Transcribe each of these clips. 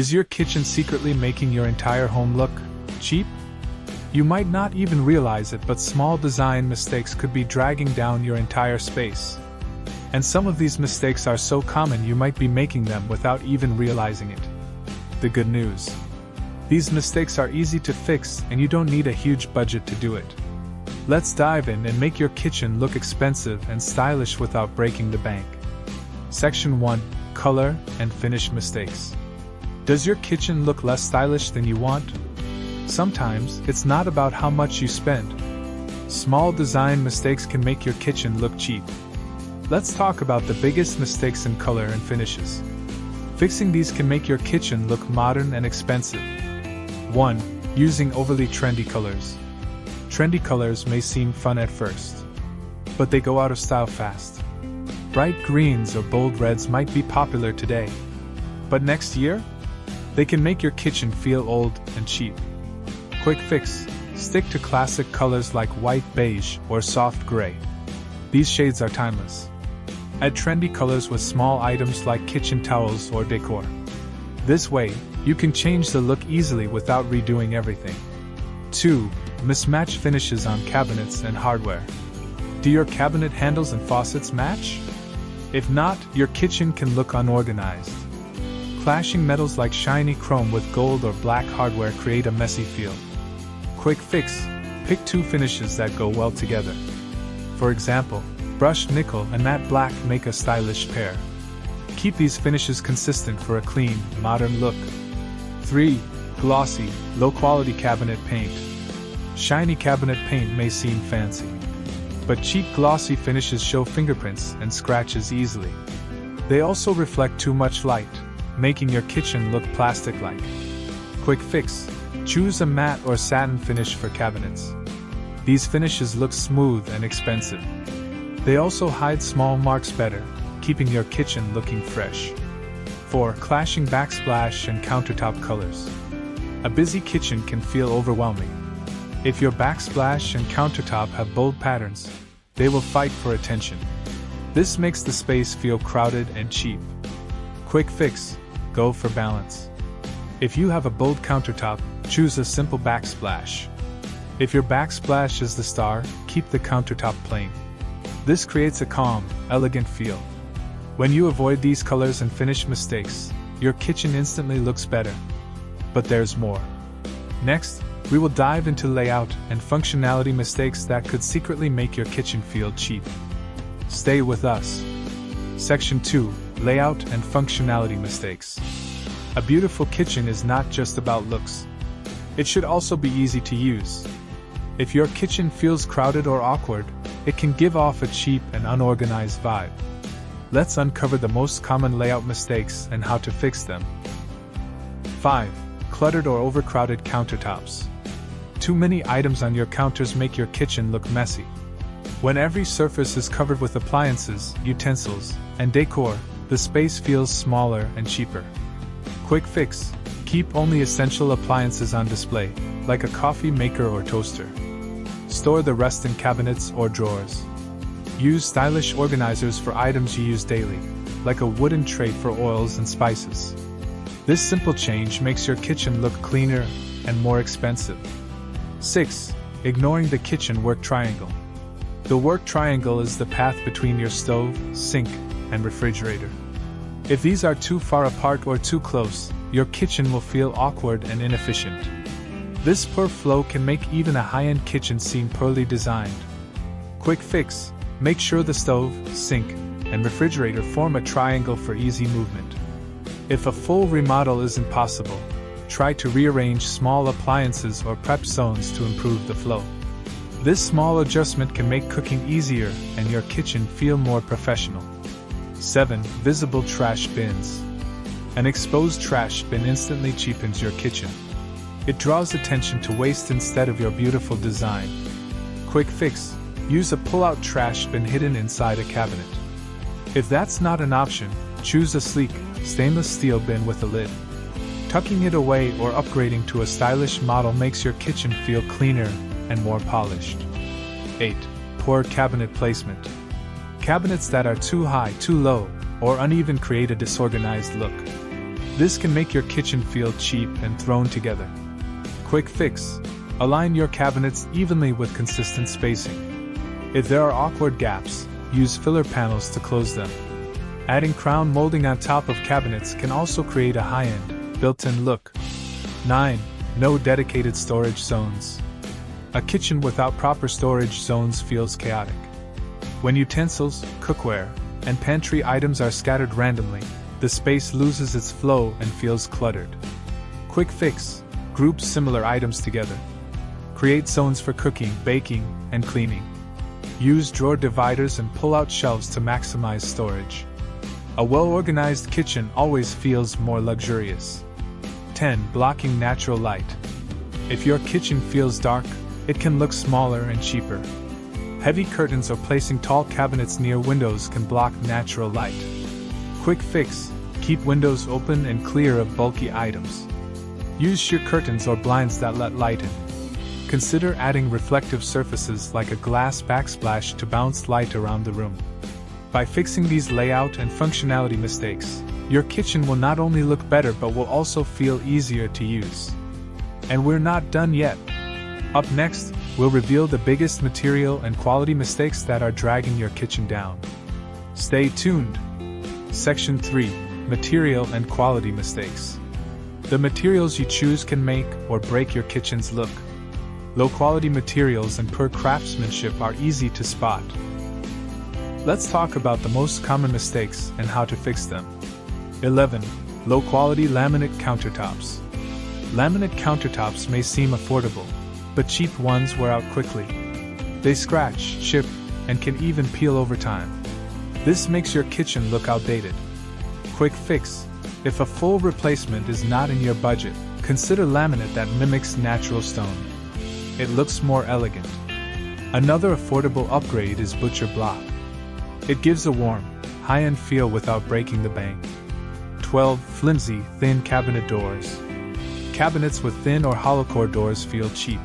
Is your kitchen secretly making your entire home look cheap? You might not even realize it, but small design mistakes could be dragging down your entire space. And some of these mistakes are so common you might be making them without even realizing it. The good news: these mistakes are easy to fix and you don't need a huge budget to do it. Let's dive in and make your kitchen look expensive and stylish without breaking the bank. Section 1: Color and Finish Mistakes. Does your kitchen look less stylish than you want? Sometimes it's not about how much you spend. Small design mistakes can make your kitchen look cheap. Let's talk about the biggest mistakes in color and finishes. Fixing these can make your kitchen look modern and expensive. 1. Using overly trendy colors. Trendy colors may seem fun at first, but they go out of style fast. Bright greens or bold reds might be popular today, but next year, they can make your kitchen feel old and cheap. Quick fix: stick to classic colors like white, beige, or soft gray. These shades are timeless. Add trendy colors with small items like kitchen towels or decor. This way, you can change the look easily without redoing everything. 2. Mismatched finishes on cabinets and hardware. Do your cabinet handles and faucets match? If not, your kitchen can look unorganized. Clashing metals like shiny chrome with gold or black hardware create a messy feel. Quick fix: pick 2 finishes that go well together. For example, brushed nickel and matte black make a stylish pair. Keep these finishes consistent for a clean, modern look. 3. Glossy, low-quality cabinet paint. Shiny cabinet paint may seem fancy, but cheap glossy finishes show fingerprints and scratches easily. They also reflect too much light, making your kitchen look plastic-like. Quick fix: choose a matte or satin finish for cabinets. These finishes look smooth and expensive. They also hide small marks better, keeping your kitchen looking fresh. 4. Clashing backsplash and countertop colors. A busy kitchen can feel overwhelming. If your backsplash and countertop have bold patterns, they will fight for attention. This makes the space feel crowded and cheap. Quick fix: go for balance. If you have a bold countertop, choose a simple backsplash. If your backsplash is the star, keep the countertop plain. This creates a calm, elegant feel. When you avoid these colors and finish mistakes, your kitchen instantly looks better. But there's more. Next, we will dive into layout and functionality mistakes that could secretly make your kitchen feel cheap. Stay with us. Section 2: Layout and Functionality Mistakes. A beautiful kitchen is not just about looks. It should also be easy to use. If your kitchen feels crowded or awkward, it can give off a cheap and unorganized vibe. Let's uncover the most common layout mistakes and how to fix them. 5. Cluttered or overcrowded countertops. Too many items on your counters make your kitchen look messy. When every surface is covered with appliances, utensils, and decor, the space feels smaller and cheaper. Quick fix: keep only essential appliances on display, like a coffee maker or toaster. Store the rest in cabinets or drawers. Use stylish organizers for items you use daily, like a wooden tray for oils and spices. This simple change makes your kitchen look cleaner and more expensive. 6. Ignoring the kitchen work triangle. The work triangle is the path between your stove, sink, and refrigerator. If these are too far apart or too close, your kitchen will feel awkward and inefficient. This poor flow can make even a high-end kitchen seem poorly designed. Quick fix: make sure the stove, sink, and refrigerator form a triangle for easy movement. If a full remodel isn't possible, try to rearrange small appliances or prep zones to improve the flow. This small adjustment can make cooking easier and your kitchen feel more professional. 7. Visible trash bins. An exposed trash bin instantly cheapens your kitchen. It draws attention to waste instead of your beautiful design. Quick fix: use a pull-out trash bin hidden inside a cabinet. If that's not an option, choose a sleek, stainless steel bin with a lid. Tucking it away or upgrading to a stylish model makes your kitchen feel cleaner and more polished. 8. Poor cabinet placement. Cabinets that are too high, too low, or uneven create a disorganized look. This can make your kitchen feel cheap and thrown together. Quick fix: align your cabinets evenly with consistent spacing. If there are awkward gaps, use filler panels to close them. Adding crown molding on top of cabinets can also create a high-end, built-in look. 9. No dedicated storage zones. A kitchen without proper storage zones feels chaotic. When utensils, cookware, and pantry items are scattered randomly, the space loses its flow and feels cluttered. Quick fix: group similar items together. Create zones for cooking, baking, and cleaning. Use drawer dividers and pull-out shelves to maximize storage. A well-organized kitchen always feels more luxurious. 10. Blocking natural light. If your kitchen feels dark, it can look smaller and cheaper. Heavy curtains or placing tall cabinets near windows can block natural light. Quick fix: keep windows open and clear of bulky items. Use sheer curtains or blinds that let light in. Consider adding reflective surfaces like a glass backsplash to bounce light around the room. By fixing these layout and functionality mistakes, your kitchen will not only look better but will also feel easier to use. And we're not done yet. Up next, we'll reveal the biggest material and quality mistakes that are dragging your kitchen down. Stay tuned. Section 3: Material and Quality Mistakes. The materials you choose can make or break your kitchen's look. Low-quality materials and poor craftsmanship are easy to spot. Let's talk about the most common mistakes and how to fix them. 11. Low-quality laminate countertops. Laminate countertops may seem affordable, but cheap ones wear out quickly. They scratch, chip, and can even peel over time. This makes your kitchen look outdated. Quick fix: if a full replacement is not in your budget, consider laminate that mimics natural stone. It looks more elegant. Another affordable upgrade is butcher block. It gives a warm, high-end feel without breaking the bank. 12. Flimsy, thin cabinet doors. Cabinets with thin or hollow core doors feel cheap.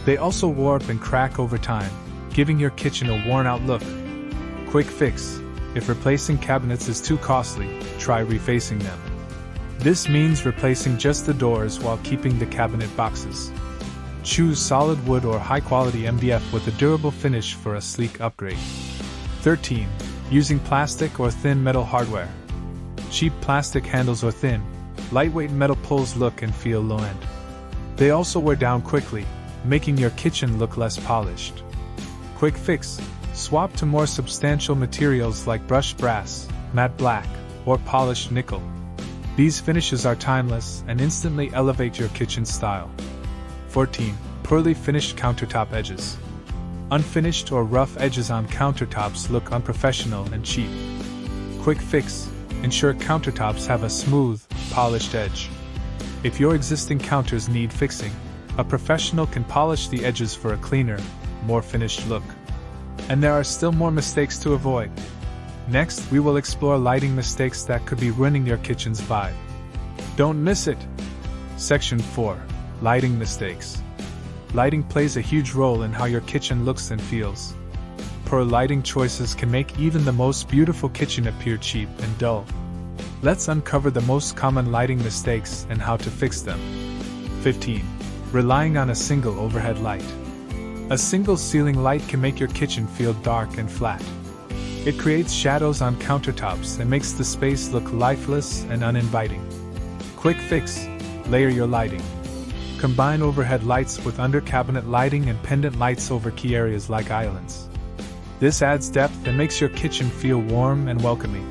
They also warp and crack over time, giving your kitchen a worn-out look. Quick fix: if replacing cabinets is too costly, try refacing them. This means replacing just the doors while keeping the cabinet boxes. Choose solid wood or high-quality MDF with a durable finish for a sleek upgrade. 13. Using plastic or thin metal hardware. Cheap plastic handles or thin, lightweight metal pulls look and feel low-end. They also wear down quickly, making your kitchen look less polished. Quick fix: swap to more substantial materials like brushed brass, matte black, or polished nickel. These finishes are timeless and instantly elevate your kitchen style. 14. Poorly finished countertop edges. Unfinished or rough edges on countertops look unprofessional and cheap. Quick fix: ensure countertops have a smooth, polished edge. If your existing counters need fixing, a professional can polish the edges for a cleaner, more finished look. And there are still more mistakes to avoid. Next, we will explore lighting mistakes that could be ruining your kitchen's vibe. Don't miss it! Section 4: Lighting mistakes. Lighting plays a huge role in how your kitchen looks and feels. Poor lighting choices can make even the most beautiful kitchen appear cheap and dull. Let's uncover the most common lighting mistakes and how to fix them. 15. Relying on a single overhead light. A single ceiling light can make your kitchen feel dark and flat. It creates shadows on countertops and makes the space look lifeless and uninviting. Quick fix: layer your lighting. Combine overhead lights with under-cabinet lighting and pendant lights over key areas like islands. This adds depth and makes your kitchen feel warm and welcoming.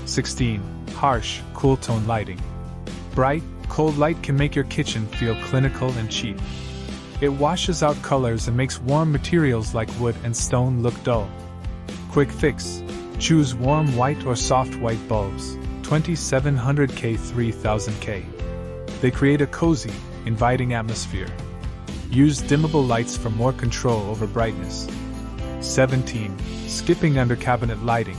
16. Harsh, cool-tone lighting. Bright, cold light can make your kitchen feel clinical and cheap. It washes out colors and makes warm materials like wood and stone look dull. Quick fix: choose warm white or soft white bulbs, 2700K 3000K. They create a cozy, inviting atmosphere. Use dimmable lights for more control over brightness. 17. Skipping under-cabinet lighting.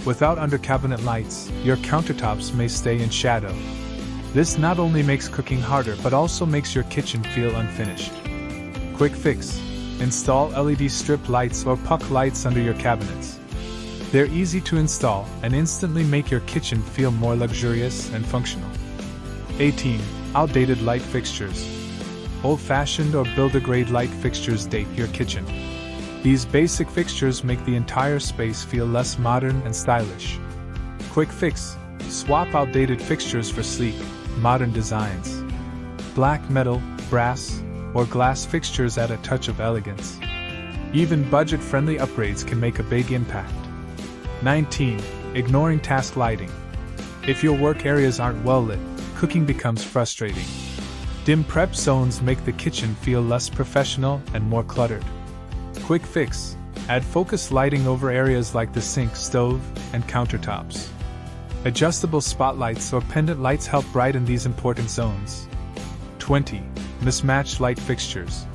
Without under-cabinet lights, your countertops may stay in shadow. This not only makes cooking harder but also makes your kitchen feel unfinished. Quick fix: install LED strip lights or puck lights under your cabinets. They're easy to install and instantly make your kitchen feel more luxurious and functional. 18. Outdated light fixtures. Old-fashioned or builder-grade light fixtures date your kitchen. These basic fixtures make the entire space feel less modern and stylish. Quick fix: swap outdated fixtures for sleek, modern designs. Black metal, brass, or glass fixtures add a touch of elegance. Even budget-friendly upgrades can make a big impact. 19. Ignoring task lighting. If your work areas aren't well lit, cooking becomes frustrating. Dim prep zones make the kitchen feel less professional and more cluttered. Quick fix: add focus lighting over areas like the sink, stove, and countertops. Adjustable spotlights or pendant lights help brighten these important zones. 20. Mismatched light fixtures.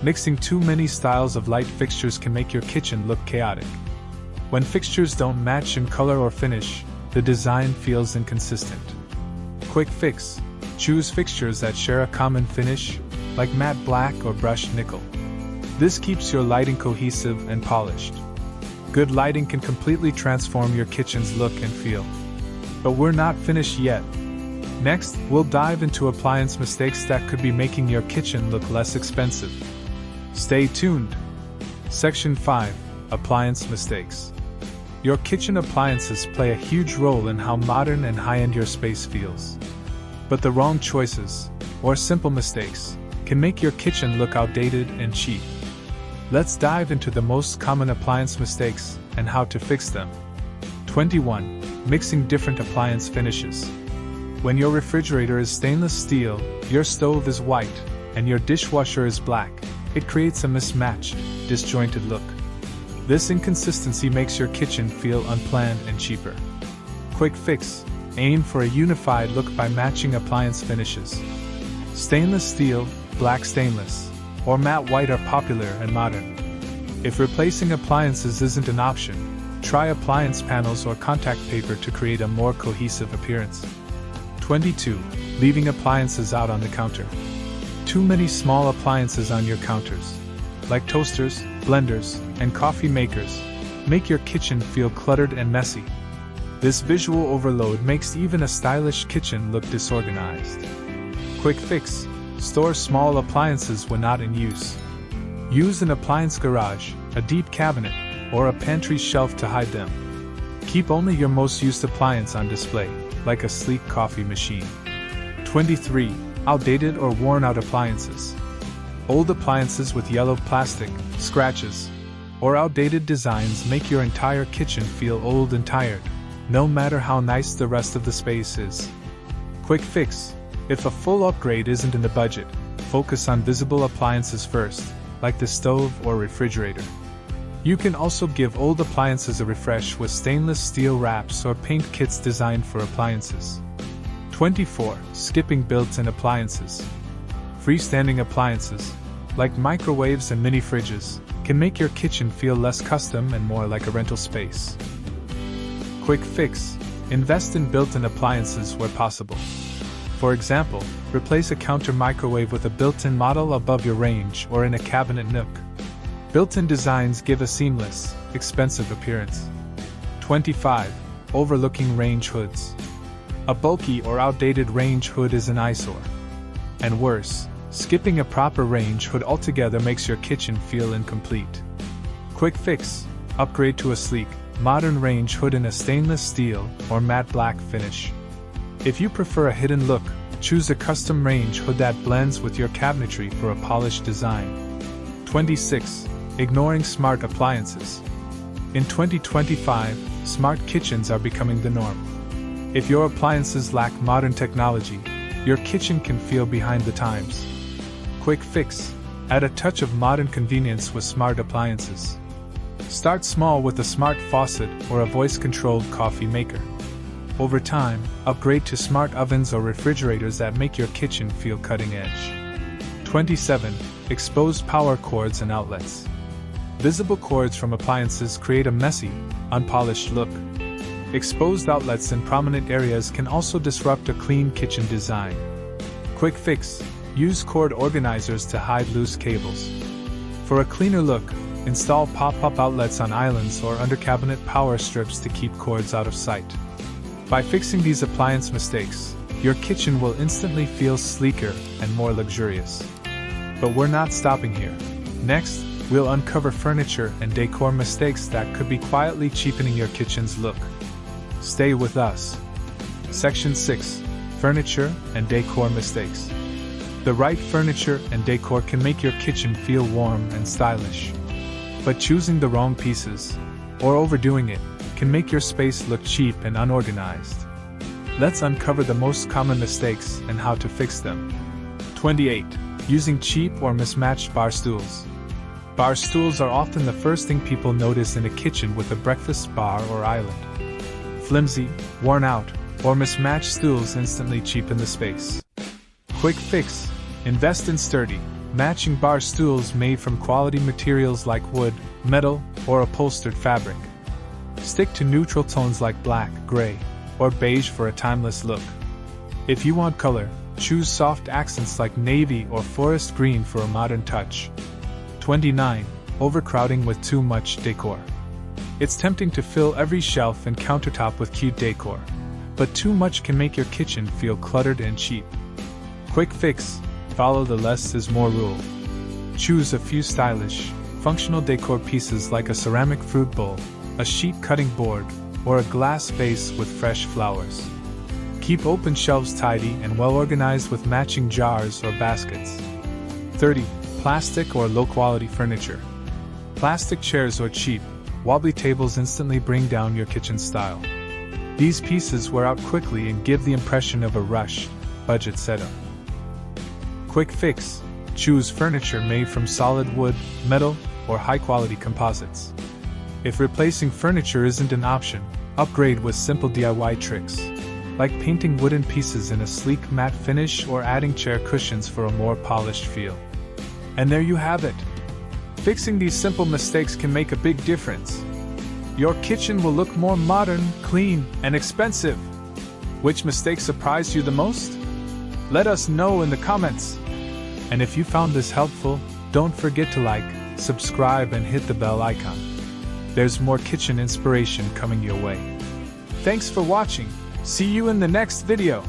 Mixing too many styles of light fixtures can make your kitchen look chaotic. When fixtures don't match in color or finish, the design feels inconsistent. Quick fix: choose fixtures that share a common finish, like matte black or brushed nickel. This keeps your lighting cohesive and polished. Good lighting can completely transform your kitchen's look and feel. But we're not finished yet. Next, we'll dive into appliance mistakes that could be making your kitchen look less expensive. Stay tuned. Section 5. Appliance mistakes. Your kitchen appliances play a huge role in how modern and high-end your space feels. But the wrong choices, or simple mistakes, can make your kitchen look outdated and cheap. Let's dive into the most common appliance mistakes and how to fix them. 21. Mixing different appliance finishes. When your refrigerator is stainless steel, your stove is white, and your dishwasher is black, it creates a mismatched, disjointed look. This inconsistency makes your kitchen feel unplanned and cheaper. Quick fix: aim for a unified look by matching appliance finishes. Stainless steel, black stainless, or matte white are popular and modern. If replacing appliances isn't an option, try appliance panels or contact paper to create a more cohesive appearance. 22. Leaving appliances out on the counter. Too many small appliances on your counters, like toasters, blenders, and coffee makers, make your kitchen feel cluttered and messy. This visual overload makes even a stylish kitchen look disorganized. Quick fix: store small appliances when not in use. Use an appliance garage, a deep cabinet, or a pantry shelf to hide them. Keep only your most used appliance on display, like a sleek coffee machine. 23. Outdated or worn-out appliances. Old appliances with yellow plastic, scratches, or outdated designs make your entire kitchen feel old and tired, no matter how nice the rest of the space is. Quick fix: if a full upgrade isn't in the budget, focus on visible appliances first, like the stove or refrigerator. You can also give old appliances a refresh with stainless steel wraps or paint kits designed for appliances. 24. Skipping built-in appliances. Freestanding appliances, like microwaves and mini fridges, can make your kitchen feel less custom and more like a rental space. Quick fix: invest in built-in appliances where possible. For example, replace a counter microwave with a built-in model above your range or in a cabinet nook. Built-in designs give a seamless, expensive appearance. 25. Overlooking range hoods. A bulky or outdated range hood is an eyesore. And worse, skipping a proper range hood altogether makes your kitchen feel incomplete. Quick fix: upgrade to a sleek, modern range hood in a stainless steel or matte black finish. If you prefer a hidden look, choose a custom range hood that blends with your cabinetry for a polished design. 26. Ignoring smart appliances. In 2025, smart kitchens are becoming the norm. If your appliances lack modern technology, your kitchen can feel behind the times. Quick fix: add a touch of modern convenience with smart appliances. Start small with a smart faucet or a voice-controlled coffee maker. Over time, upgrade to smart ovens or refrigerators that make your kitchen feel cutting edge. 27. Exposed power cords and outlets. Visible cords from appliances create a messy, unpolished look. Exposed outlets in prominent areas can also disrupt a clean kitchen design. Quick fix: use cord organizers to hide loose cables. For a cleaner look, Install pop-up outlets on islands or under cabinet power strips to keep cords out of sight. By fixing these appliance mistakes, your kitchen will instantly feel sleeker and more luxurious. But we're not stopping here. Next, we'll uncover furniture and decor mistakes that could be quietly cheapening your kitchen's look. Stay with us. Section 6. Furniture and decor mistakes. The right furniture and decor can make your kitchen feel warm and stylish. But choosing the wrong pieces, or overdoing it, can make your space look cheap and unorganized. Let's uncover the most common mistakes and how to fix them. 28. Using cheap or mismatched bar stools. Bar stools are often the first thing people notice in a kitchen with a breakfast bar or island. Flimsy, worn out, or mismatched stools instantly cheapen the space. Quick fix: invest in sturdy, matching bar stools made from quality materials like wood, metal, or upholstered fabric. Stick to neutral tones like black, gray, or beige for a timeless look. If you want color, choose soft accents like navy or forest green for a modern touch. 29. Overcrowding with too much decor. It's tempting to fill every shelf and countertop with cute decor, but too much can make your kitchen feel cluttered and cheap. Quick fix: follow the less is more rule. Choose a few stylish, functional decor pieces like a ceramic fruit bowl, a sheet cutting board, or a glass vase with fresh flowers. Keep open shelves tidy and well organized with matching jars or baskets. 30. Plastic or low-quality furniture. Plastic chairs or cheap, wobbly tables instantly bring down your kitchen style. These pieces wear out quickly and give the impression of a rushed, budget setup. Quick fix: choose furniture made from solid wood, metal, or high-quality composites. If replacing furniture isn't an option, upgrade with simple DIY tricks, like painting wooden pieces in a sleek matte finish or adding chair cushions for a more polished feel. And there you have it. Fixing these simple mistakes can make a big difference. Your kitchen will look more modern, clean, and expensive. Which mistake surprised you the most? Let us know in the comments. And if you found this helpful, don't forget to like, subscribe, and hit the bell icon. There's more kitchen inspiration coming your way. Thanks for watching. See you in the next video.